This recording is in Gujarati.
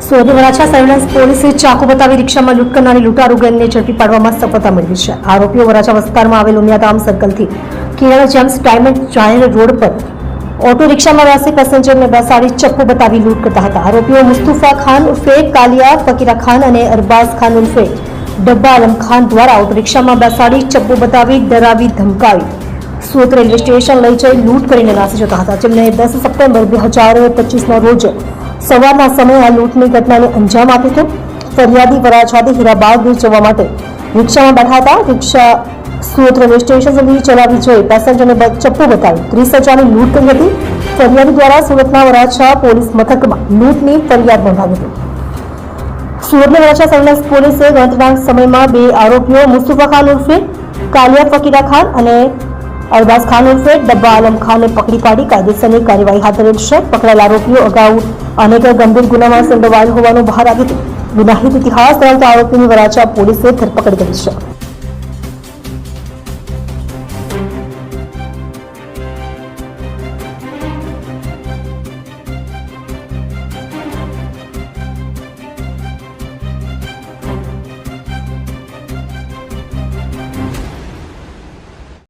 સુરત વરાછા સર્વેલન્સ પોલીસે ચાકુ બતાવી રિક્ષામાં લૂંટ કરનારી લૂંટારૂ ગેંગને ઝડપી પાડવામાં સફળતા મેળવી છે. આરોપીઓ વરાછા વિસ્તારમાં આવેલ ઉમિયાધામ સર્કલથી કિરણ જેમ્સ ડાયમંડ જાહેર રોડ પર ઓટો રિક્ષામાં બેસી પેસેન્જરને બેસાડી ચપ્પુ બતાવી લૂંટ કરતા હતા. આરોપીઓ મુસ્તુફા ખાન ઉર્ફે કાલિયા ફકીરા ખાન અને અરબાઝ ખાન ઉર્ફે ડબ્બા આલમ ખાન દ્વારા ઓટો રિક્ષામાં બેસાડી ચપ્પુ બતાવી ડરાવી ધમકાવી સુરત રેલવે સ્ટેશન લઈ જઈ લૂંટ કરીને નાસી જતા હતા. જેમને 10 સપ્ટેમ્બર 2025ના રોજ સવારના સમયે આ લૂંટની ઘટનાને અંજામ આપ્યો હતો. ફરિયાદી વરાછાથી હીરાબાગ જવા માટે રિક્ષામાં બેઠા હતા. રિક્ષા સુરત રેલવે સ્ટેશન સુધી ચલાવી જઈ પેસેન્જરને ચપ્પુ બતાવી 30,000ની લૂંટ કરી હતી. ફરિયાદી દ્વારા સુરતના વરાછા પોલીસ મથકમાં લૂંટની ફરિયાદ નોંધાવી હતી. સુરતના વરાછા સર્વેલન્સ પોલીસે ગણતરીના સમયમાં બે આરોપીઓ મુસ્તુફા ખાન ઉર્ફે કાલિયા ફકીરા ખાન અને અરબાઝ ખાન ઉર્ફે ડબ્બા આલમ ખાનને પકડી પાડી કાયદેસરની કાર્યવાહી હાથ ધરેલ છે. પકડાયેલ આરોપીઓ અગાઉ અનેક ગંભીર ગુનામાં સંડોવાયેલ હોવાનું બહાર આવ્યું હતું. ગુનાહિત ઇતિહાસ ધરાવતા આરોપીની વરાછા પોલીસે ધરપકડ કરી છે.